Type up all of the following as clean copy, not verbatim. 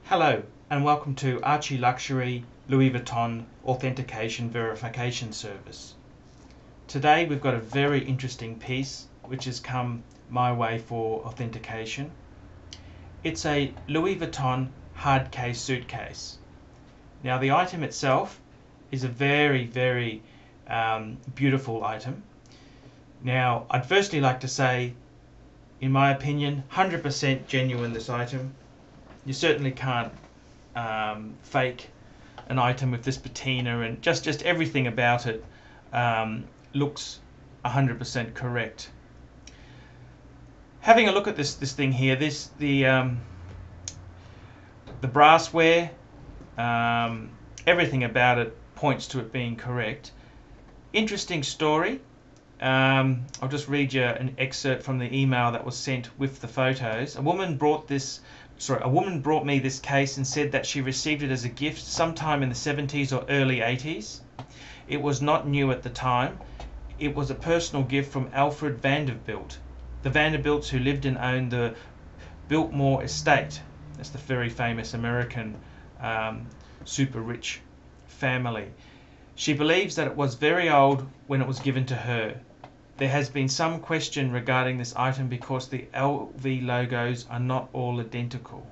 Hello and welcome to ARCHIELUXURY Louis Vuitton Authentication Verification Service. Today we've got a very interesting piece which has come my way for authentication. It's a Louis Vuitton Hardcase suitcase. Now the item itself is a very beautiful item. Now I'd firstly like to say, in my opinion, 100% genuine this item. You certainly can't fake an item with this patina, and just everything about it looks 100% correct. Having a look at this thing here, the brassware, everything about it points to it being correct. Interesting story. I'll just read you an excerpt from the email that was sent with the photos. A woman brought me this case and said that she received it as a gift sometime in the 70s or early 80s. It was not new at the time. It was a personal gift from Alfred Vanderbilt. The Vanderbilts who lived and owned the Biltmore estate. That's the very famous American super rich family. She believes that it was very old when it was given to her. There has been some question regarding this item because the LV logos are not all identical.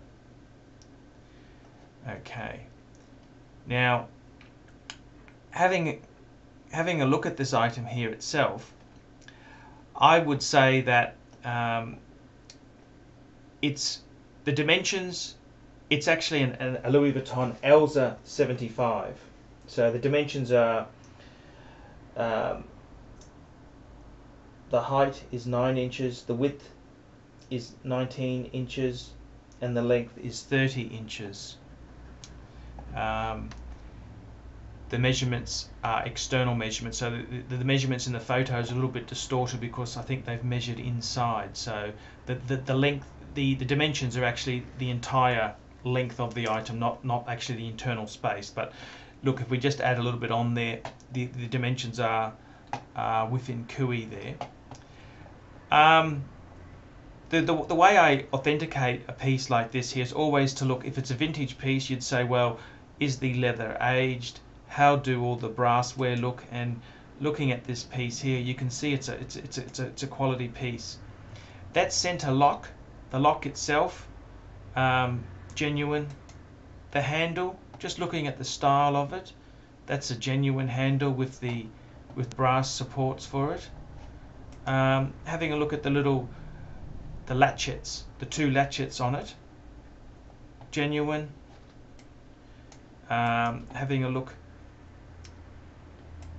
Okay. Now, having a look at this item here itself, I would say that it's the dimensions. It's actually a Louis Vuitton Alzer 75. So the dimensions are. The height is 9 inches, the width is 19 inches, and the length is 30 inches. The measurements are external measurements, so the measurements in the photos are a little bit distorted because I think they've measured inside. So the length, the dimensions are actually the entire length of the item, not actually the internal space. But look, if we just add a little bit on there, the dimensions are within cooey there. The way I authenticate a piece like this here is always to look. If it's a vintage piece, you'd say, well, is the leather aged? How do all the brassware look? And looking at this piece here, you can see it's a quality piece. That center lock, the lock itself, genuine. The handle, just looking at the style of it, that's a genuine handle with brass supports for it. Having a look at the latchets, the two latchets on it, genuine. Having a look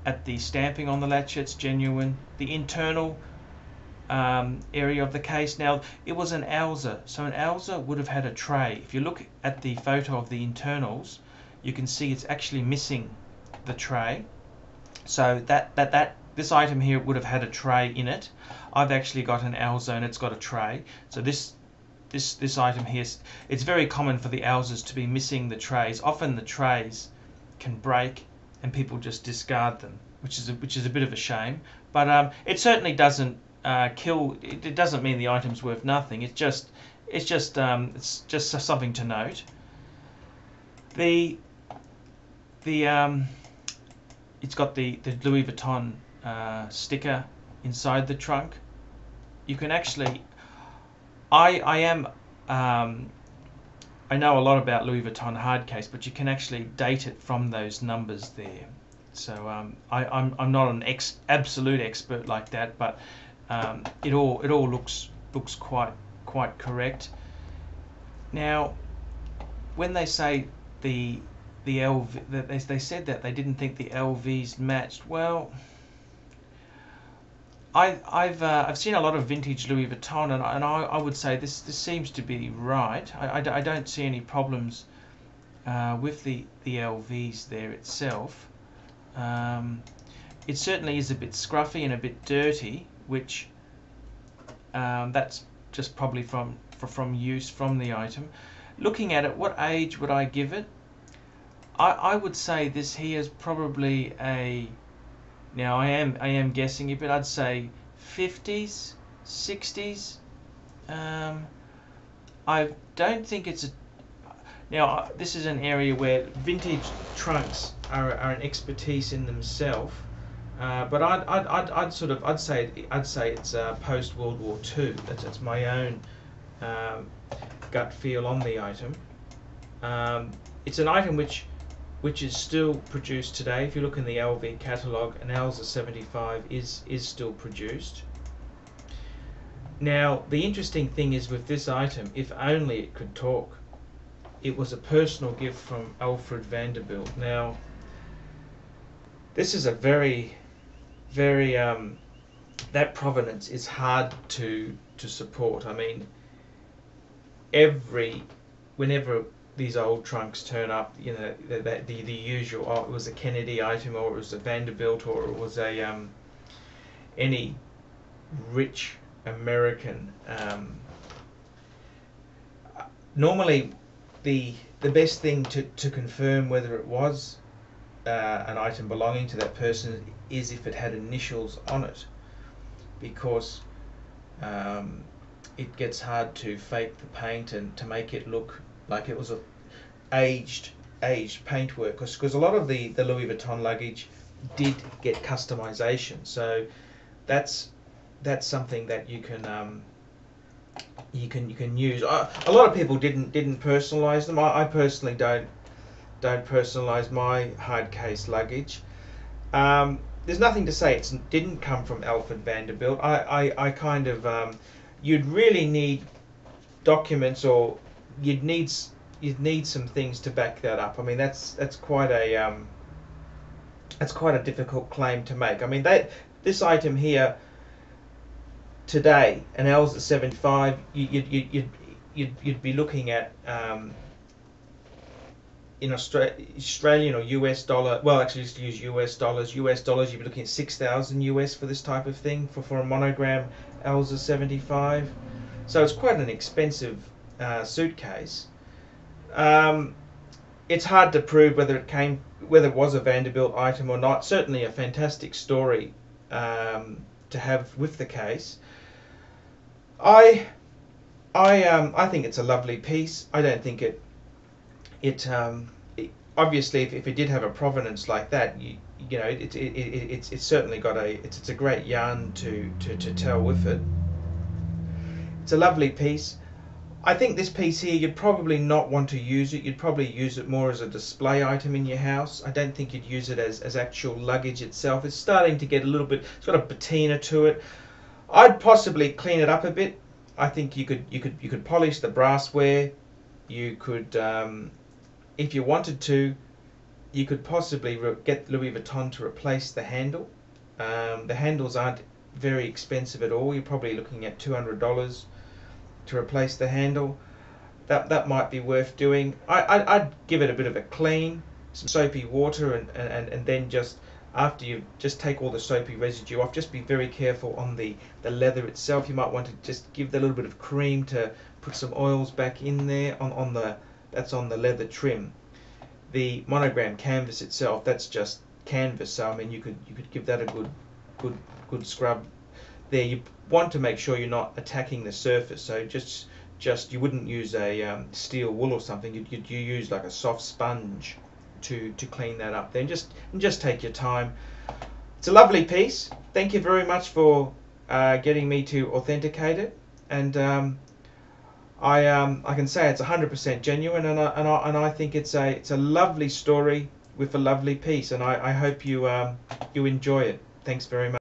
at the stamping on the latchets, genuine. The internal area of the case, now it was an Alzer, so an Alzer would have had a tray. If you look at the photo of the internals, you can see it's actually missing the tray. So this item here would have had a tray in it. I've actually got an Alzer and it's got a tray. So this item here, it's very common for the Alzers to be missing the trays. Often the trays can break and people just discard them, which is a bit of a shame. But it certainly doesn't kill. It doesn't mean the item's worth nothing. It's just something to note. It's got the Louis Vuitton sticker inside the trunk. You can actually, I know a lot about Louis Vuitton Hardcase, but you can actually date it from those numbers there. So I'm not an absolute expert like that, but it all looks quite correct. Now, when they say the LV, they said that they didn't think the LVs matched. Well, I've seen a lot of vintage Louis Vuitton, and I would say this seems to be right. I don't see any problems with the LVs there itself. It certainly is a bit scruffy and a bit dirty, which that's just probably from use from the item. Looking at it, what age would I give it? I would say this here is probably a. Now I am guessing it, but I'd say 50s, 60s. I don't think it's a. Now, this is an area where vintage trunks are an expertise in themselves, but I'd say it's post World War II. That's my own gut feel on the item. It's an item which is still produced today. If you look in the LV catalogue, an Alzer 75 is still produced. Now, the interesting thing is with this item, if only it could talk. It was a personal gift from Alfred Vanderbilt. Now, this is a very that provenance is hard to support. I mean, whenever these old trunks turn up, you know, the usual, oh, it was a Kennedy item, or it was a Vanderbilt, or it was a any rich American. Normally, the best thing to confirm whether it was an item belonging to that person is if it had initials on it, because it gets hard to fake the paint and to make it look like it was a aged paintwork, because a lot of the Louis Vuitton luggage did get customization. So that's something that you can use. A lot of people didn't personalize them. I personally don't personalize my Hardcase luggage. There's nothing to say it didn't come from Alfred Vanderbilt. I kind of you'd really need documents, or you'd need some things to back that up. I mean, that's quite a difficult claim to make. I mean, this item here today, an Alzer 75, you'd be looking at in Australian or US dollar. Well, actually, just to use US dollars, you'd be looking at 6,000 US for this type of thing, for a Monogram Alzer 75. So it's quite an expensive suitcase. It's hard to prove whether it was a Vanderbilt item or not. Certainly a fantastic story to have with the case. I think it's a lovely piece. I don't think it obviously if it did have a provenance like that, you know, it's certainly got it's a great yarn to tell with it. It's a lovely piece. I think this piece here, you'd probably not want to use it. You'd probably use it more as a display item in your house. I don't think you'd use it as actual luggage itself. It's starting to get a little bit, it's got a patina to it. I'd possibly clean it up a bit. I think you could polish the brassware. You could, if you wanted to, you could possibly get Louis Vuitton to replace the handle. The handles aren't very expensive at all. You're probably looking at $200 to replace the handle. That might be worth doing. I'd give it a bit of a clean, some soapy water, and then just after you just take all the soapy residue off, just be very careful on the leather itself. You might want to just give that a little bit of cream to put some oils back in there that's on the leather trim. The Monogram canvas itself, that's just canvas, so I mean you could give that a good scrub there. You want to make sure you're not attacking the surface, so just you wouldn't use a steel wool or something. You use like a soft sponge to clean that up. Then just take your time. It's a lovely piece. Thank you very much for getting me to authenticate it, and I can say it's 100% genuine, and I think it's a lovely story with a lovely piece, and I hope you enjoy it. Thanks very much.